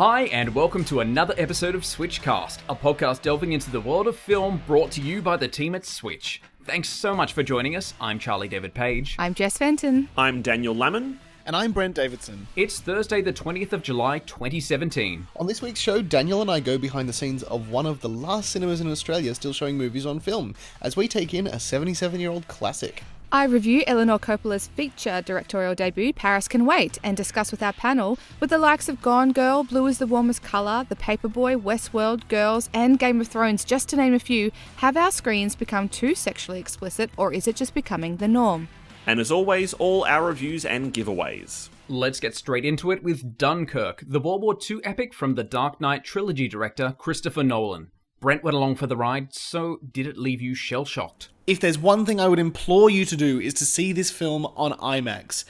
Hi, and welcome to another episode of SWITCHCast, a podcast delving into the world of film brought to you by the team at Switch. Thanks so much for joining us. I'm Charlie David Page. I'm Jess Fenton. I'm Daniel Lamon. And I'm Brent Davidson. It's Thursday the 20th of July, 2017. On this week's show, Daniel and I go behind the scenes of one of the last cinemas in Australia still showing movies on film, as we take in a 77-year-old classic. I review Eleanor Coppola's feature directorial debut, Paris Can Wait, and discuss with our panel, with the likes of Gone Girl, Blue is the Warmest Colour, The Paperboy, Westworld, Girls, and Game of Thrones, just to name a few, have our screens become too sexually explicit, or is it just becoming the norm? And as always, all our reviews and giveaways. Let's get straight into it with Dunkirk, the World War II epic from the Dark Knight trilogy director Christopher Nolan. Brent went along for the ride, so did it leave you shell-shocked? If there's one thing I would implore you to do is to see this film on IMAX.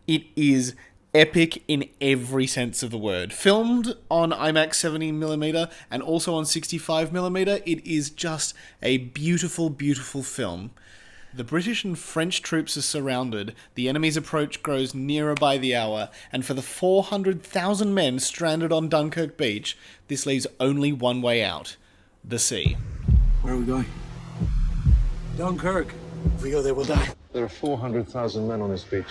It is epic in every sense of the word. Filmed on IMAX 70mm and also on 65mm, it is just a beautiful, beautiful film. The British and French troops are surrounded, the enemy's approach grows nearer by the hour, and for the 400,000 men stranded on Dunkirk beach, this leaves only one way out: the sea. Where are we going? Dunkirk. If we go there, we'll die. There are 400,000 men on this beach.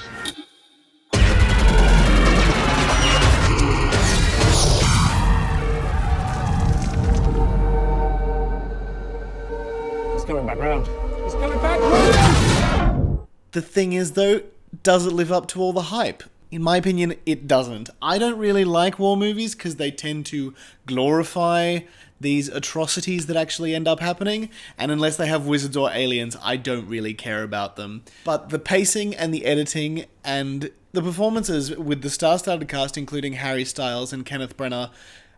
It's coming back round. It's coming back round! The thing is, though, does it live up to all the hype? In my opinion, it doesn't. I don't really like war movies because they tend to glorify these atrocities that actually end up happening, and unless they have wizards or aliens, I don't really care about them. But the pacing and the editing and the performances with the star-studded cast, including Harry Styles and Kenneth Branagh,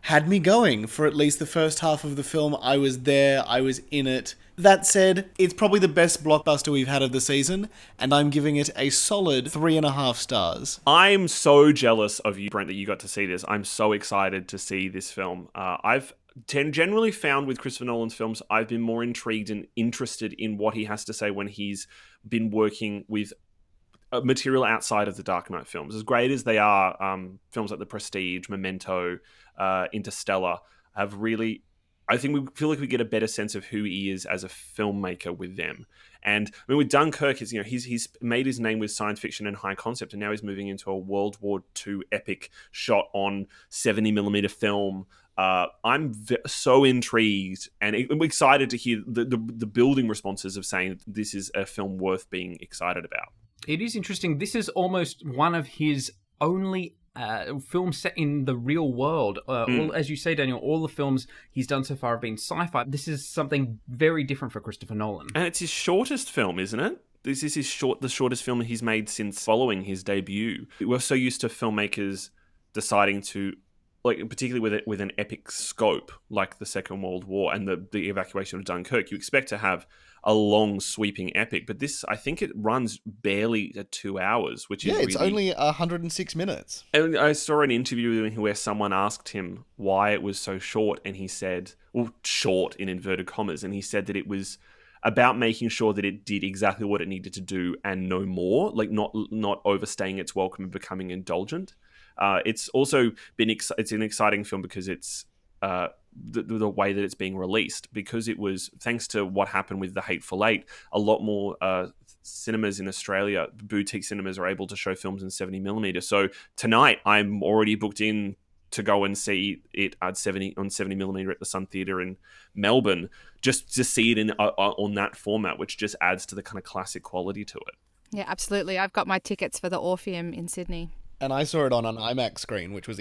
had me going for at least the first half of the film. I was there, I was in it. That said, it's probably the best blockbuster we've had of the season, and I'm giving it a solid 3.5 stars. I'm so jealous of you, Brent, that you got to see this. I'm so excited to see this film. I've generally found with Christopher Nolan's films, I've been more intrigued and interested in what he has to say when he's been working with material outside of the Dark Knight films. As great as they are, films like The Prestige, Memento, Interstellar have really... I think we feel like we get a better sense of who he is as a filmmaker with them. And I mean, with Dunkirk, he's made his name with science fiction and high concept, and now he's moving into a World War II epic shot on 70mm film. I'm so intrigued and I'm excited to hear the building responses of saying this is a film worth being excited about. It is interesting. This is almost one of his only film set in the real world. As you say, Daniel, all the films he's done so far have been sci-fi. This is something very different for Christopher Nolan. And it's his shortest film, isn't it? This is the shortest film he's made since following his debut. We're so used to filmmakers deciding to, like, particularly with an epic scope like the Second World War and the evacuation of Dunkirk, you expect to have a long sweeping epic, but this, I think it runs barely at 2 hours, which is it's only 106 minutes. And I saw an interview where someone asked him why it was so short, and he said, well, short in inverted commas, and he said that it was about making sure that it did exactly what it needed to do and no more, like not overstaying its welcome and becoming indulgent. It's also it's an exciting film because it's the way that it's being released, because it was, thanks to what happened with The Hateful Eight, a lot more cinemas in Australia, boutique cinemas, are able to show films in 70mm. So tonight I'm already booked in to go and see it at 70mm at the Sun Theatre in Melbourne, just to see it on that format, which just adds to the kind of classic quality to it. Yeah, absolutely. I've got my tickets for the Orpheum in Sydney. And I saw it on an IMAX screen, which was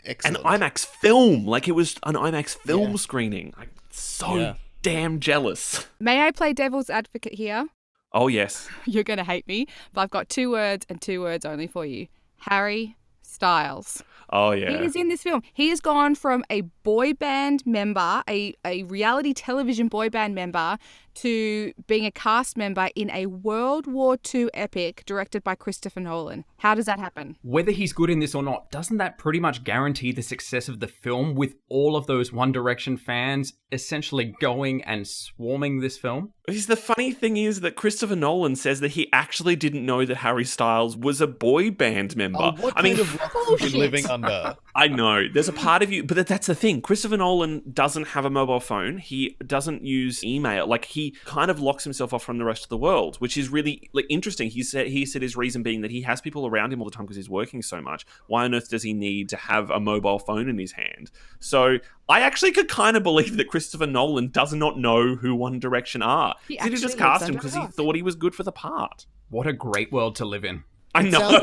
excellent. An IMAX film, like it was an IMAX film screening. I'm so damn jealous. May I play devil's advocate here? Oh, yes. You're going to hate me, but I've got 2 words and 2 words only for you. Harry Styles. Oh, yeah. He is in this film. He has gone from a boy band member, a reality television boy band member, to being a cast member in a World War II epic directed by Christopher Nolan. How does that happen? Whether he's good in this or not, doesn't that pretty much guarantee the success of the film, with all of those One Direction fans essentially going and swarming this film? The funny thing is that Christopher Nolan says that he actually didn't know that Harry Styles was a boy band member. What kind of rock have you been living under? I know. There's a part of you, but that's the thing. Christopher Nolan doesn't have a mobile phone. He doesn't use email. Like, he kind of locks himself off from the rest of the world, which is really interesting. He said his reason being that he has people around him all the time because he's working so much. Why on earth does he need to have a mobile phone in his hand? So I actually could kind of believe that Christopher Nolan does not know who One Direction are. He just cast him because he thought he was good for the part. What a great world to live in. I know.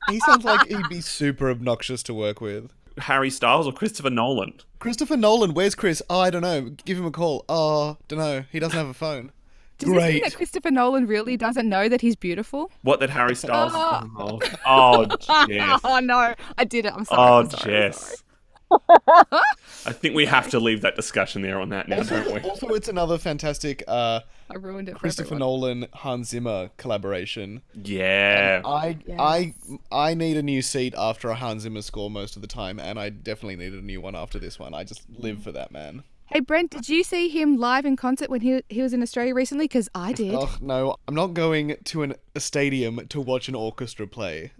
He sounds like he'd be super obnoxious to work with. Harry Styles or Christopher Nolan? Christopher Nolan, where's Chris? Oh, I don't know. Give him a call. Oh, don't know. He doesn't have a phone. Does this mean that Christopher Nolan really doesn't know that he's beautiful? What, that Harry Styles? Oh, Jess. Oh, no. I did it. I'm sorry. Jess. I think we have to leave that discussion there on that now, don't we? Also, it's another fantastic I ruined it for Christopher everyone. Nolan, Hans Zimmer collaboration. Yeah. I need a new seat after a Hans Zimmer score most of the time, and I definitely need a new one after this one. I just live for that man. Hey, Brent, did you see him live in concert when he was in Australia recently? Because I did. Oh, no, I'm not going to a stadium to watch an orchestra play.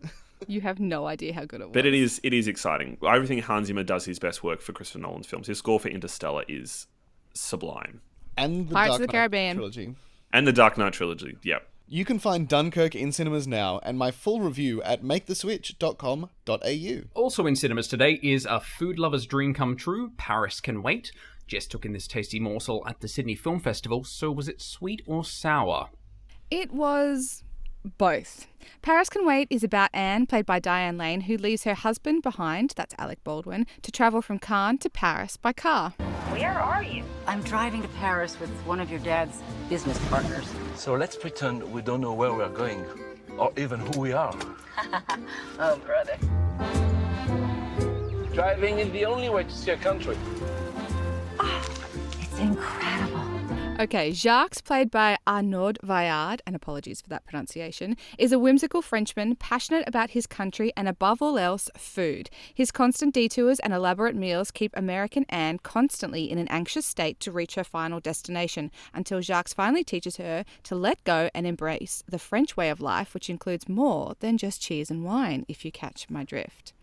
You have no idea how good it was. But it is exciting. Everything Hans Zimmer does his best work for Christopher Nolan's films. His score for Interstellar is sublime. And the Pirates Dark of the Knight Caribbean trilogy. And the Dark Knight trilogy, yep. You can find Dunkirk in cinemas now, and my full review at maketheswitch.com.au. Also in cinemas today is A Food Lover's Dream Come True, Paris Can Wait. Jess took in this tasty morsel at the Sydney Film Festival, so was it sweet or sour? It was both. Paris Can Wait is about Anne, played by Diane Lane, who leaves her husband behind, that's Alec Baldwin, to travel from Cannes to Paris by car. Where are you? I'm driving to Paris with one of your dad's business partners. So let's pretend we don't know where we're going, or even who we are. Oh, brother. Driving is the only way to see a country. It's incredible. Okay, Jacques, played by Arnaud Vaillard, and apologies for that pronunciation, is a whimsical Frenchman passionate about his country and above all else, food. His constant detours and elaborate meals keep American Anne constantly in an anxious state to reach her final destination, until Jacques finally teaches her to let go and embrace the French way of life, which includes more than just cheese and wine, if you catch my drift.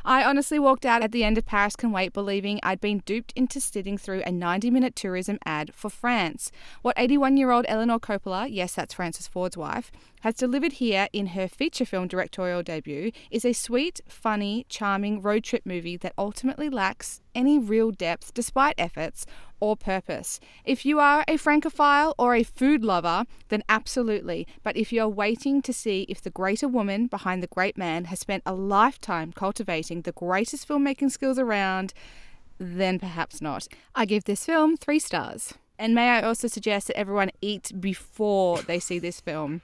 I honestly walked out at the end of Paris Can Wait believing I'd been duped into sitting through a 90-minute tourism ad for France. What 81-year-old Eleanor Coppola, yes, that's Francis Ford's wife, has delivered here in her feature film directorial debut is a sweet, funny, charming road trip movie that ultimately lacks any real depth despite efforts or purpose. If you are a Francophile or a food lover, then absolutely. But if you're waiting to see if the greater woman behind the great man has spent a lifetime cultivating the greatest filmmaking skills around, then perhaps not. I give this film 3 stars. And may I also suggest that everyone eat before they see this film.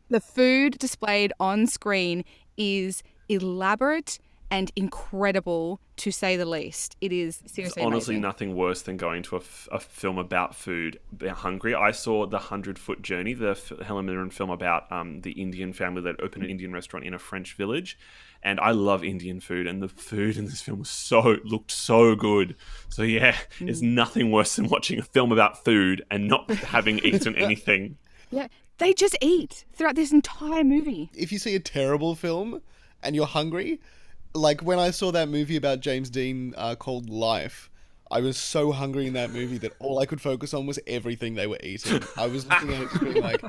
The food displayed on screen is elaborate and incredible, to say the least. It is seriously honestly amazing. Nothing worse than going to a film about food, hungry. I saw The 100-Foot Journey, the Helen Mirren film about the Indian family that opened an Indian restaurant in a French village. And I love Indian food, and the food in this film looked so good. So yeah, there's nothing worse than watching a film about food and not having eaten anything. Yeah, they just eat throughout this entire movie. If you see a terrible film and you're hungry, like when I saw that movie about James Dean called Life, I was so hungry in that movie that all I could focus on was everything they were eating. I was looking at it being like,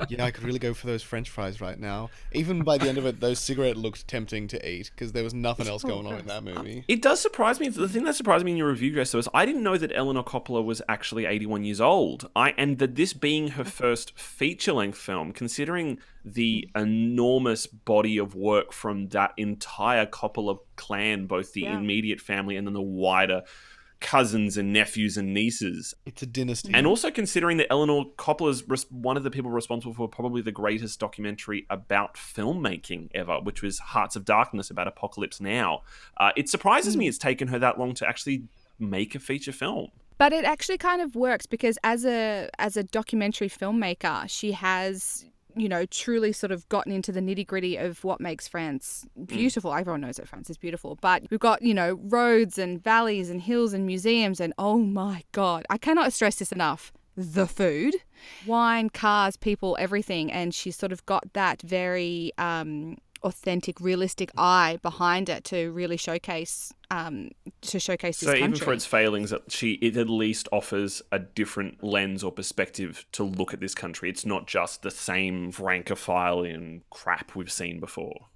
yeah, I could really go for those French fries right now. Even by the end of it, those cigarettes looked tempting to eat because there was nothing else going on in that movie. It does surprise me. The thing that surprised me in your review, Jess, was I didn't know that Eleanor Coppola was actually 81 years old. And that this being her first feature-length film, considering the enormous body of work from that entire Coppola clan, both the immediate family and then the wider cousins and nephews and nieces. It's a dynasty. And also considering that Eleanor Coppola is one of the people responsible for probably the greatest documentary about filmmaking ever, which was Hearts of Darkness about Apocalypse Now. It surprises me it's taken her that long to actually make a feature film. But it actually kind of works because as a documentary filmmaker, she has, you know, truly sort of gotten into the nitty-gritty of what makes France beautiful. Everyone knows that France is beautiful, but we've got, you know, roads and valleys and hills and museums and oh my God, I cannot stress this enough. The food, wine, cars, people, everything. And she's sort of got that very authentic, realistic eye behind it to really showcase this country. So even for its failings, it at least offers a different lens or perspective to look at this country. It's not just the same Francophilian crap we've seen before.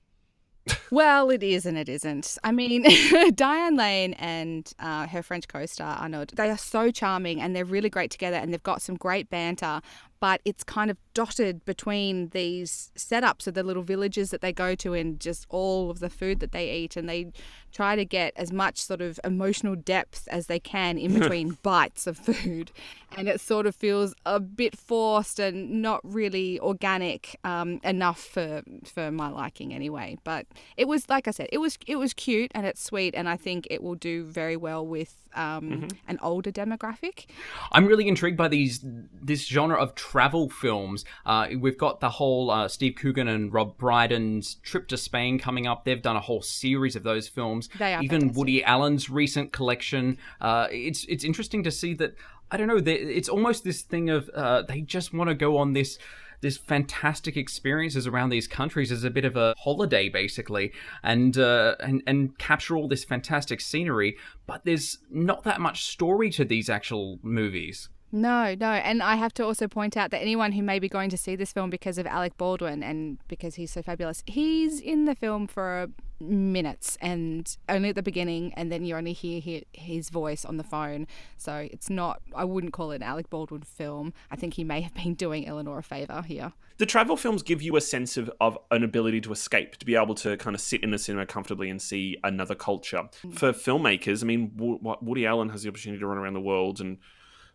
Well, it is and it isn't. I mean, Diane Lane and her French co-star Arnaud, they are so charming and they're really great together and they've got some great banter, but it's kind of dotted between these setups of the little villages that they go to and just all of the food that they eat, and they try to get as much sort of emotional depth as they can in between bites of food, and it sort of feels a bit forced and not really organic enough for my liking anyway. But it was, like I said, it was cute and it's sweet, and I think it will do very well with an older demographic. I'm really intrigued by this genre of travel films. We've got the whole Steve Coogan and Rob Brydon's trip to Spain coming up. They've done a whole series of those films. They are even fantastic. Woody Allen's recent collection. It's interesting to see that, I don't know, it's almost this thing of they just want to go on this fantastic experiences around these countries as a bit of a holiday, basically, and capture all this fantastic scenery, but there's not that much story to these actual movies. No, and I have to also point out that anyone who may be going to see this film because of Alec Baldwin and because he's so fabulous, he's in the film for minutes and only at the beginning, and then you only hear his voice on the phone. So it's not, I wouldn't call it an Alec Baldwin film. I think he may have been doing Eleanor a favour here. The travel films give you a sense of an ability to escape, to be able to kind of sit in a cinema comfortably and see another culture. For filmmakers, I mean, Woody Allen has the opportunity to run around the world and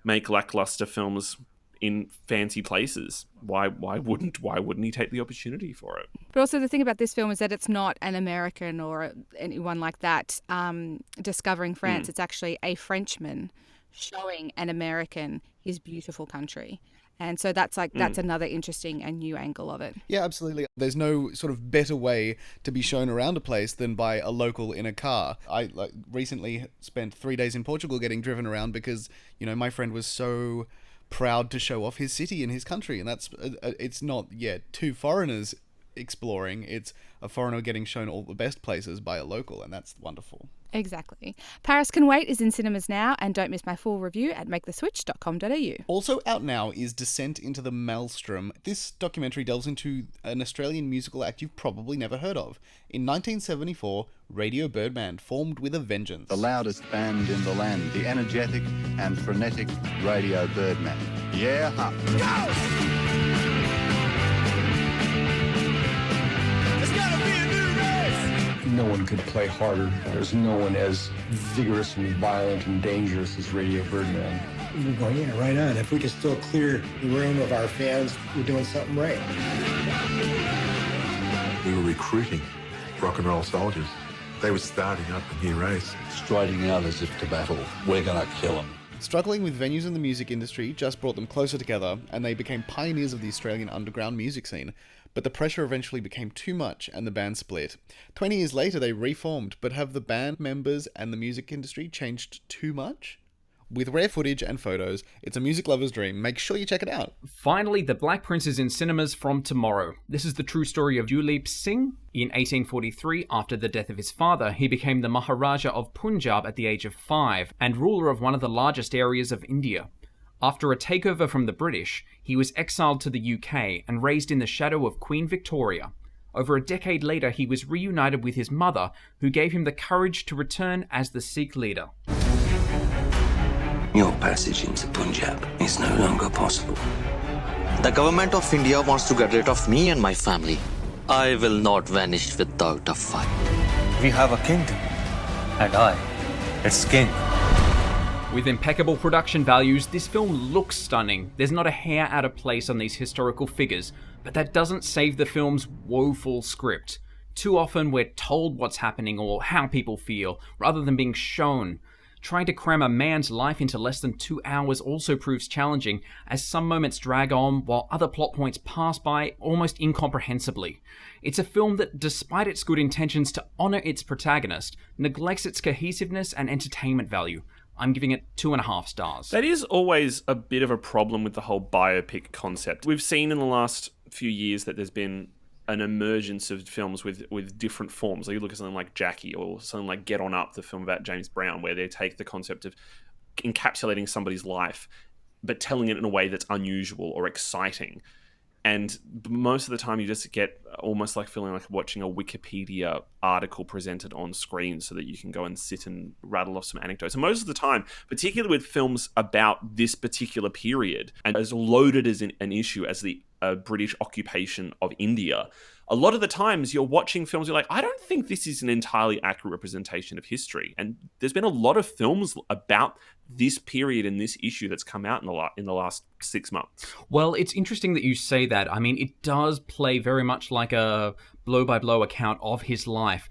make lackluster films in fancy places. Why wouldn't he take the opportunity for it? But also the thing about this film is that it's not an American or anyone like that discovering France. It's actually a Frenchman showing an American his beautiful country. And so that's another interesting and new angle of it. Yeah, absolutely. There's no sort of better way to be shown around a place than by a local in a car. I recently spent 3 days in Portugal getting driven around because, my friend was so proud to show off his city and his country. And that's it's not two foreigners exploring. It's a foreigner getting shown all the best places by a local, and that's wonderful. Exactly. Paris Can Wait is in cinemas now, and don't miss my full review at maketheswitch.com.au. Also out now is Descent into the Maelstrom. This documentary delves into an Australian musical act you've probably never heard of. In 1974, Radio Birdman formed with a vengeance. The loudest band in the land, the energetic and frenetic Radio Birdman. Yeah, huh. Go! No one could play harder. There's no one as vigorous and violent and dangerous as Radio Birdman. We're going, yeah, right on. If we can still clear the room of our fans, we're doing something right. We were recruiting rock and roll soldiers. They were starting up a new race. Striding out as if to battle. We're gonna kill them. Struggling with venues in the music industry just brought them closer together, and they became pioneers of the Australian underground music scene. But the pressure eventually became too much, and the band split. 20 years later, they reformed, but have the band members and the music industry changed too much? With rare footage and photos, it's a music lover's dream. Make sure you check it out. Finally, The Black Prince is in cinemas from tomorrow. This is the true story of Duleep Singh. In 1843, after the death of his father, he became the Maharaja of Punjab at the age of 5, and ruler of one of the largest areas of India. After a takeover from the British, he was exiled to the UK and raised in the shadow of Queen Victoria. Over a decade later, he was reunited with his mother, who gave him the courage to return as the Sikh leader. Your passage into Punjab is no longer possible. The government of India wants to get rid of me and my family. I will not vanish without a fight. We have a kingdom, and I, its king. With impeccable production values, this film looks stunning. There's not a hair out of place on these historical figures, but that doesn't save the film's woeful script. Too often we're told what's happening or how people feel, rather than being shown. Trying to cram a man's life into less than 2 hours also proves challenging, as some moments drag on while other plot points pass by almost incomprehensibly. It's a film that, despite its good intentions to honour its protagonist, neglects its cohesiveness and entertainment value. I'm giving it 2.5 stars. That is always a bit of a problem with the whole biopic concept. We've seen in the last few years that there's been an emergence of films with different forms. Like you look at something like Jackie or something like Get On Up, the film about James Brown, where they take the concept of encapsulating somebody's life, but telling it in a way that's unusual or exciting. And most of the time you just get almost like feeling like watching a Wikipedia article presented on screen so that you can go and sit and rattle off some anecdotes. And most of the time, particularly with films about this particular period, and as loaded as an issue as the British occupation of India, a lot of the times you're watching films, you're like, I don't think this is an entirely accurate representation of history. And there's been a lot of films about this period and this issue that's come out in the last 6 months. Well, it's interesting that you say that. I mean, it does play very much like a blow-by-blow account of his life.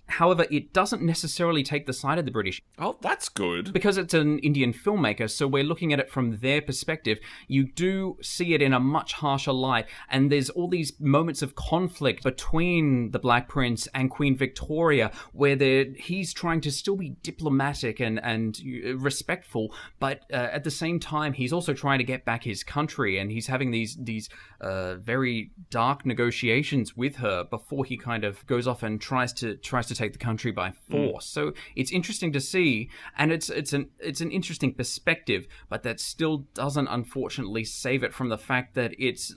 However, it doesn't necessarily take the side of the British. Oh, that's good. Because it's an Indian filmmaker, so we're looking at it from their perspective. You do see it in a much harsher light, and there's all these moments of conflict between the Black Prince and Queen Victoria, where he's trying to still be diplomatic and respectful, but at the same time, he's also trying to get back his country, and he's having these very dark negotiations with her before he kind of goes off and tries to take the country by force. So it's interesting to see, and it's an interesting perspective, but that still doesn't unfortunately save it from the fact that it's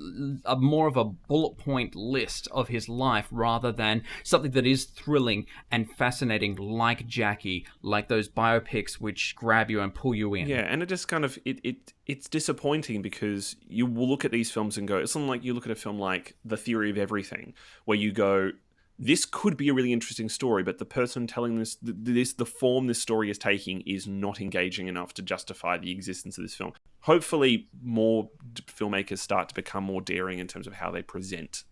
more of a bullet point list of his life rather than something that is thrilling and fascinating, like Jackie, like those biopics which grab you and pull you in. Yeah, and it just kind of it's disappointing because you will look at these films and go, it's something like you look at a film like The Theory of Everything, where you go, this could be a really interesting story, but the person telling the form this story is taking is not engaging enough to justify the existence of this film. Hopefully, more filmmakers start to become more daring in terms of how they present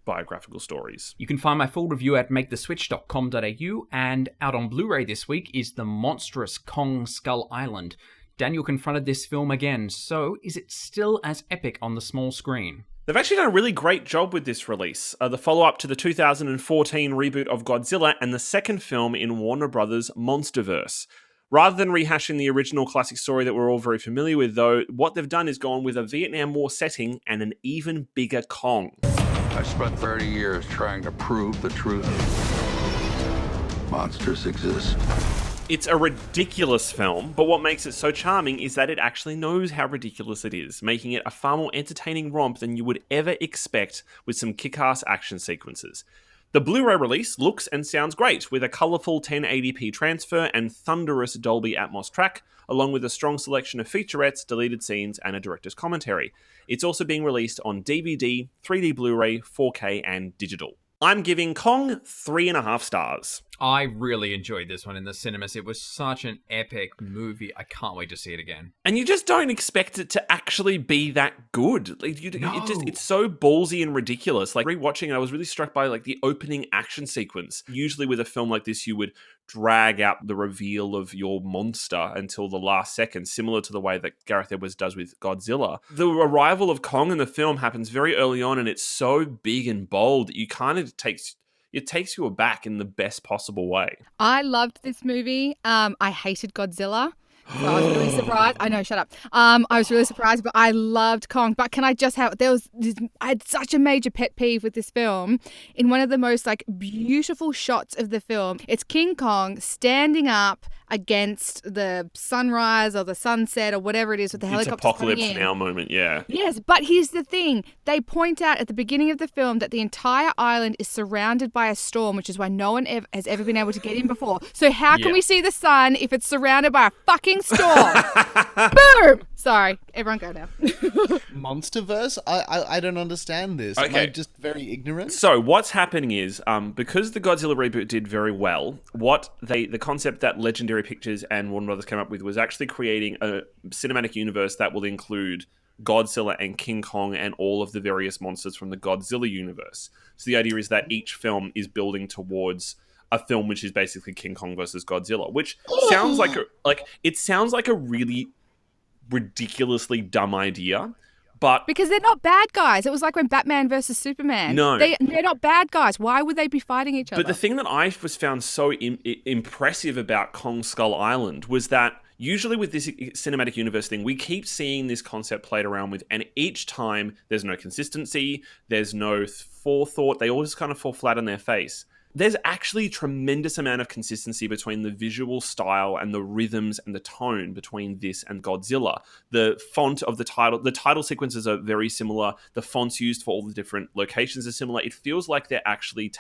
biographical stories. You can find my full review at maketheswitch.com.au, and out on Blu-ray this week is the monstrous Kong Skull Island. Daniel confronted this film again, so is it still as epic on the small screen? They've actually done a really great job with this release. The follow-up to the 2014 reboot of Godzilla and the second film in Warner Brothers' Monsterverse. Rather than rehashing the original classic story that we're all very familiar with, though, what they've done is gone with a Vietnam War setting and an even bigger Kong. I spent 30 years trying to prove the truth. Monsters exist. It's a ridiculous film, but what makes it so charming is that it actually knows how ridiculous it is, making it a far more entertaining romp than you would ever expect with some kick-ass action sequences. The Blu-ray release looks and sounds great, with a colourful 1080p transfer and thunderous Dolby Atmos track, along with a strong selection of featurettes, deleted scenes, and a director's commentary. It's also being released on DVD, 3D Blu-ray, 4K, and digital. I'm giving Kong 3.5 stars. I really enjoyed this one in the cinemas. It was such an epic movie. I can't wait to see it again. And you just don't expect it to actually be that good. Like, it's so ballsy and ridiculous. Like, rewatching it, I was really struck by like the opening action sequence. Usually with a film like this, you would drag out the reveal of your monster until the last second, similar to the way that Gareth Edwards does with Godzilla. The arrival of Kong in the film happens very early on, and it's so big and bold that you kind of it takes you aback in the best possible way. I loved this movie. I hated Godzilla. So I was really surprised. I know, shut up. I was really surprised, but I loved Kong. But can I just have, I had such a major pet peeve with this film. In one of the most like beautiful shots of the film, it's King Kong standing up against the sunrise or the sunset or whatever it is with the helicopter. It's apocalypse now moment, yeah. Yes, but here's the thing. They point out at the beginning of the film that the entire island is surrounded by a storm, which is why no one has ever been able to get in before. So how can we see the sun if it's surrounded by a fucking storm? Boom! Sorry, everyone go now. Monsterverse? I don't understand this. Okay. Am I just very ignorant? So what's happening is, because the Godzilla reboot did very well, the concept that Legendary Pictures and Warner Brothers came up with was actually creating a cinematic universe that will include Godzilla and King Kong and all of the various monsters from the Godzilla universe. So the idea is that each film is building towards a film which is basically King Kong versus Godzilla, which sounds like a really ridiculously dumb idea. But because they're not bad guys. It was like when Batman versus Superman. No. They're not bad guys. Why would they be fighting each other? But the thing that I was found so impressive about Kong Skull Island was that Usually with this cinematic universe thing, we keep seeing this concept played around with, and each time there's no consistency, there's no forethought, they all just kind of fall flat on their face. There's actually a tremendous amount of consistency between the visual style and the rhythms and the tone between this and Godzilla. The font of the title sequences are very similar. The fonts used for all the different locations are similar. It feels like they're actually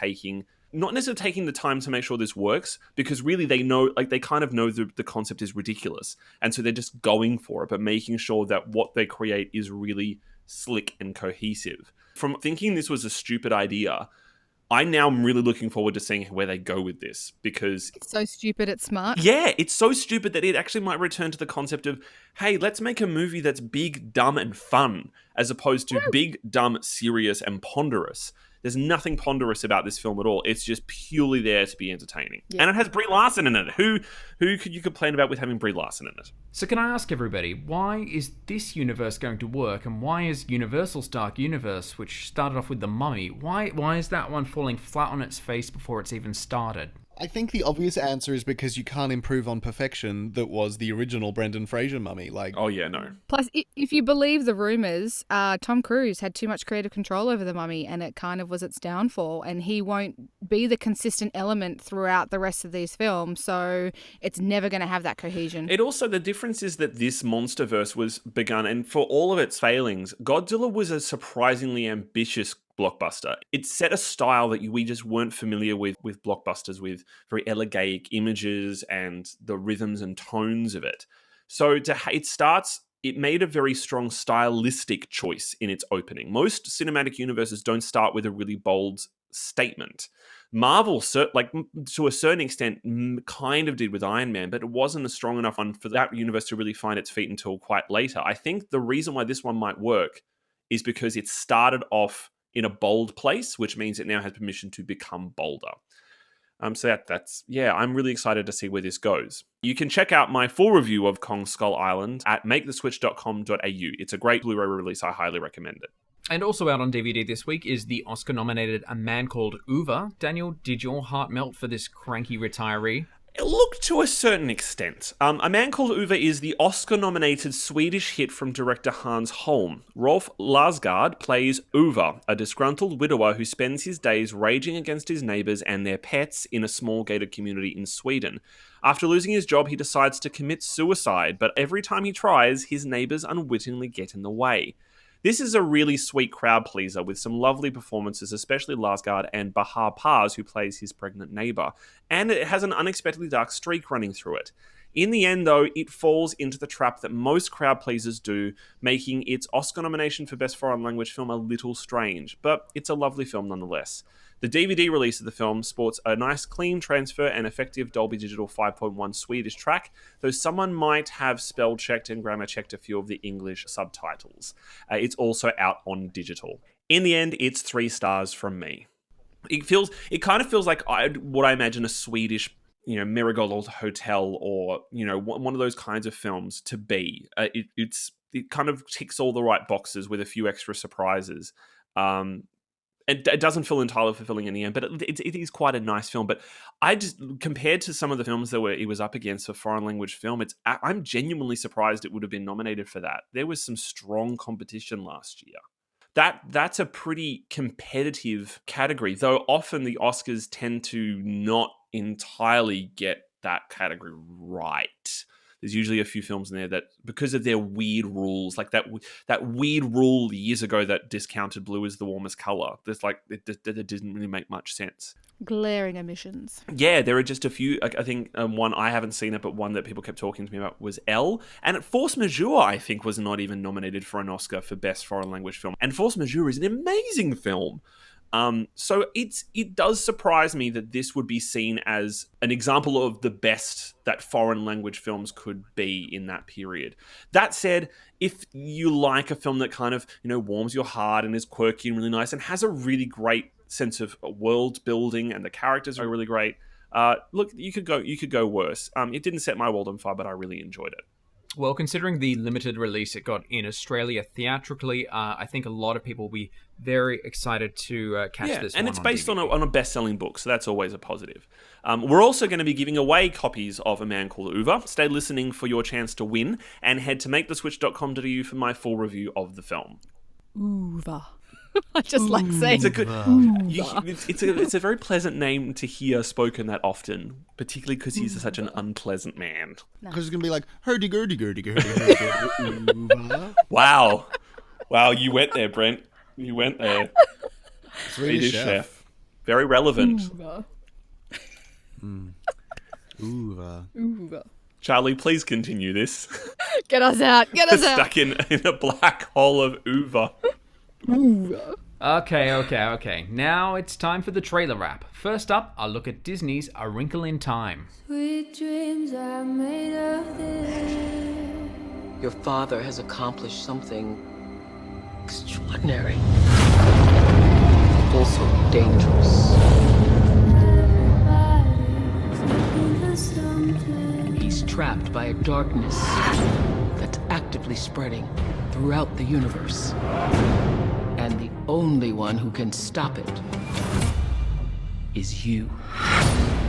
not necessarily taking the time to make sure this works, because really they know, like they kind of know the concept is ridiculous. And so they're just going for it, but making sure that what they create is really slick and cohesive. From thinking this was a stupid idea, I now am really looking forward to seeing where they go with this, because It's so stupid, it's smart. yeah, it's so stupid that it actually might return to the concept of, hey, let's make a movie that's big, dumb, and fun, as opposed to big, dumb, serious, and ponderous. There's nothing ponderous about this film at all. It's just purely there to be entertaining. Yeah. And it has Brie Larson in it. Who could you complain about with having Brie Larson in it? So can I ask everybody, why is this universe going to work, and why is Universal's Dark Universe, which started off with The Mummy, why is that one falling flat on its face before it's even started? I think the obvious answer is because you can't improve on perfection that was the original Brendan Fraser Mummy. Oh yeah, no. Plus, if you believe the rumours, Tom Cruise had too much creative control over the Mummy, and it kind of was its downfall, and he won't be the consistent element throughout the rest of these films, so it's never going to have that cohesion. It also, the difference is that this monsterverse was begun, and for all of its failings, Godzilla was a surprisingly ambitious blockbuster. It set a style that we just weren't familiar with blockbusters, with very elegaic images and the rhythms and tones of it. So it made a very strong stylistic choice in its opening. Most cinematic universes don't start with a really bold statement. Marvel, to a certain extent, kind of did with Iron Man, but it wasn't a strong enough one for that universe to really find its feet until quite later. I think the reason why this one might work is because it started off in a bold place, which means it now has permission to become bolder. So I'm really excited to see where this goes. You can check out my full review of Kong Skull Island at maketheswitch.com.au. It's a great Blu-ray release. I highly recommend it. And also out on DVD this week is the Oscar-nominated A Man Called Ove. Daniel, did your heart melt for this cranky retiree? Look, to a certain extent. A Man Called Ove is the Oscar-nominated Swedish hit from director Hans Holm. Rolf Larsgaard plays Ove, a disgruntled widower who spends his days raging against his neighbours and their pets in a small gated community in Sweden. After losing his job, he decides to commit suicide, but every time he tries, his neighbours unwittingly get in the way. This is a really sweet crowd pleaser with some lovely performances, especially Larsgaard and Bahar Paz, who plays his pregnant neighbour. And it has an unexpectedly dark streak running through it. In the end, though, it falls into the trap that most crowd pleasers do, making its Oscar nomination for Best Foreign Language Film a little strange. But it's a lovely film nonetheless. The DVD release of the film sports a nice clean transfer and effective Dolby Digital 5.1 Swedish track, though someone might have spell checked and grammar checked a few of the English subtitles. It's also out on digital. In the end, it's 3 stars from me. It kind of feels like what I imagine a Swedish, Marigold Hotel or, one of those kinds of films to be. It kind of ticks all the right boxes with a few extra surprises. It doesn't feel entirely fulfilling in the end, but it is quite a nice film. But I just, compared to some of the films that it was up against for foreign language film, I'm genuinely surprised it would have been nominated for that. There was some strong competition last year. That's a pretty competitive category, though often the Oscars tend to not entirely get that category right. There's usually a few films in there that, because of their weird rules, like that weird rule years ago that discounted blue as the warmest color. It didn't really make much sense. Glaring omissions. Yeah, there are just a few. I think one, I haven't seen it, but one that people kept talking to me about was Elle. And Force Majeure, I think, was not even nominated for an Oscar for Best Foreign Language Film. And Force Majeure is an amazing film. So it does surprise me that this would be seen as an example of the best that foreign language films could be in that period. That said, if you like a film that kind of, warms your heart and is quirky and really nice and has a really great sense of world building and the characters are really great, look, you could go worse. It didn't set my world on fire, but I really enjoyed it. Well, considering the limited release it got in Australia theatrically, I think a lot of people will be very excited to catch this one. And it's based DVD. on a best-selling book, so that's always a positive. We're also going to be giving away copies of A Man Called Uva. Stay listening for your chance to win, and head to maketheswitch.com.au for my full review of the film. Uva. I just like saying it's a good. It's a very pleasant name to hear spoken that often, particularly because he's such an unpleasant man. Because it's gonna be like hurdy-gurdy-gurdy-gurdy. Wow, you went there, Brent. You went there. Swedish chef. Very relevant. Uva. Charlie, please continue this. Get us out. Stuck in a black hole of Uva. Okay. Now it's time for the trailer wrap. First up, I'll look at Disney's A Wrinkle in Time. Sweet dreams are made of this. Your father has accomplished something extraordinary. Also dangerous. He's trapped by a darkness that's actively spreading throughout the universe. And the only one who can stop it is you.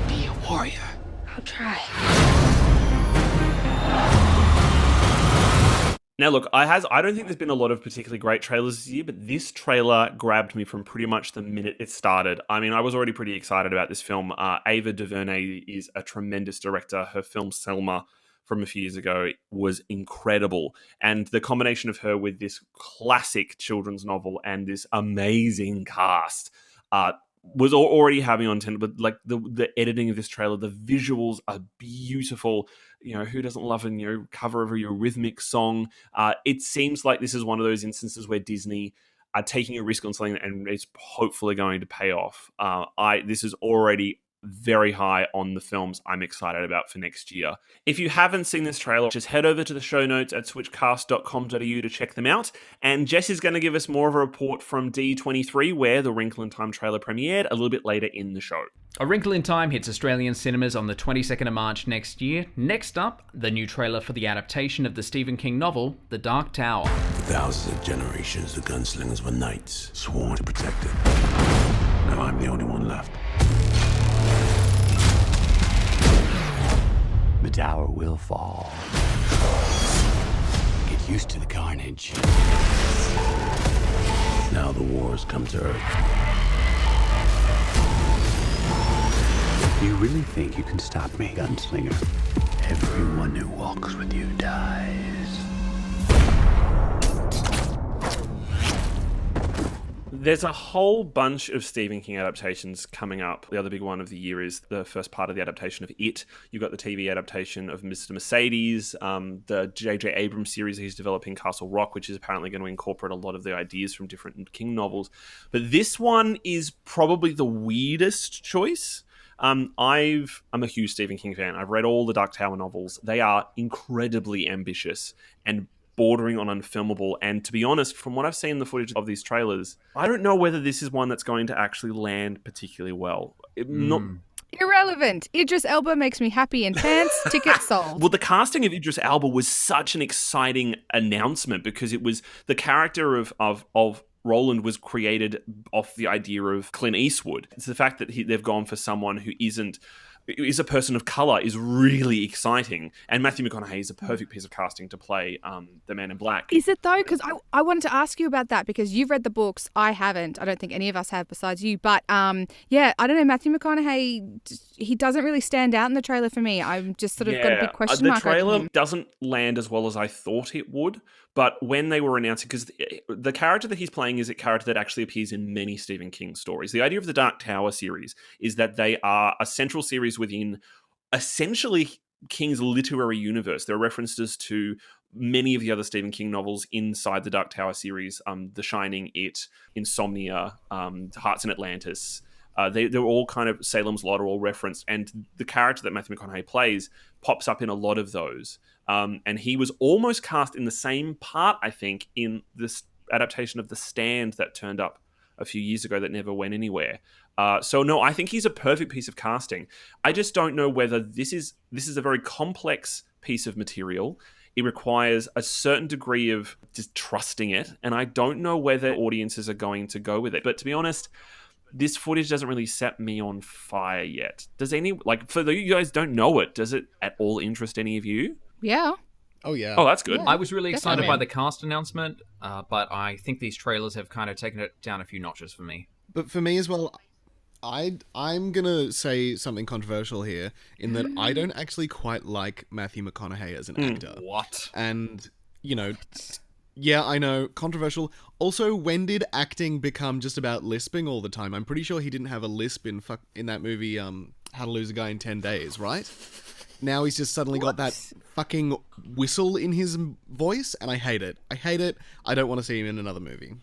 Be a warrior. I'll try. Now, look, I don't think there's been a lot of particularly great trailers this year, but this trailer grabbed me from pretty much the minute it started. I mean, I was already pretty excited about this film. Ava DuVernay is a tremendous director. Her film Selma from a few years ago was incredible. And the combination of her with this classic children's novel and this amazing cast was already having on 10, but like the editing of this trailer, the visuals are beautiful. You know, who doesn't love a cover of a Eurythmics song? It seems like this is one of those instances where Disney are taking a risk on something and it's hopefully going to pay off. This is already very high on the films I'm excited about for next year. If you haven't seen this trailer, just head over to the show notes at switchcast.com.au to check them out. And Jess is going to give us more of a report from D23, where the Wrinkle in Time trailer premiered a little bit later in the show. A Wrinkle in Time hits Australian cinemas on the 22nd of March next year. Next up, the new trailer for the adaptation of the Stephen King novel, The Dark Tower. For thousands of generations, the gunslingers were knights, sworn to protect it. Now I'm the only one left. The tower will fall. Get used to the carnage. Now the wars come to Earth. You really think you can stop me, gunslinger? Everyone who walks with you dies. There's a whole bunch of Stephen King adaptations coming up. The other big one of the year is the first part of the adaptation of It. You've got the TV adaptation of Mr. Mercedes, the J.J. Abrams series he's developing, Castle Rock, which is apparently going to incorporate a lot of the ideas from different King novels. But this one is probably the weirdest choice. I'm a huge Stephen King fan. I've read all the Dark Tower novels. They are incredibly ambitious and bordering on unfilmable. And to be honest, from what I've seen in the footage of these trailers, I don't know whether this is one that's going to actually land particularly well. Irrelevant. Idris Elba makes me happy in pants. Ticket sold. Well, the casting of Idris Elba was such an exciting announcement because it was the character of Roland was created off the idea of Clint Eastwood. It's the fact that they've gone for someone who is a person of colour is really exciting. And Matthew McConaughey is a perfect piece of casting to play the Man in Black. Is it though? Because I wanted to ask you about that because you've read the books. I haven't. I don't think any of us have besides you. But yeah, I don't know. Matthew McConaughey, he doesn't really stand out in the trailer for me. I'm just sort of got a big question mark. The trailer doesn't land as well as I thought it would. But when they were announcing, because the character that he's playing is a character that actually appears in many Stephen King stories. The idea of the Dark Tower series is that they are a central series within essentially King's literary universe. There are references to many of the other Stephen King novels inside the Dark Tower series, The Shining, It, Insomnia, Hearts in Atlantis. They're all kind of Salem's Lot are all referenced, and the character that Matthew McConaughey plays pops up in a lot of those. And he was almost cast in the same part, I think, in this adaptation of The Stand that turned up a few years ago that never went anywhere. So no, I think he's a perfect piece of casting. I just don't know whether this is a very complex piece of material. It requires a certain degree of just trusting it, and I don't know whether audiences are going to go with it. But to be honest, this footage doesn't really set me on fire yet. Does for you guys don't know it, does it at all interest any of you? Yeah. Oh, yeah. Oh, that's good. I was really excited by the cast announcement, but I think these trailers have kind of taken it down a few notches for me. But for me as well, I'm going to say something controversial here in that I don't actually quite like Matthew McConaughey as an actor. What? And, yeah, I know, controversial. Also, when did acting become just about lisping all the time? I'm pretty sure he didn't have a lisp in that movie, How to Lose a Guy in 10 Days, right? Now he's just suddenly got that fucking whistle in his voice, and I hate it. I don't want to see him in another movie.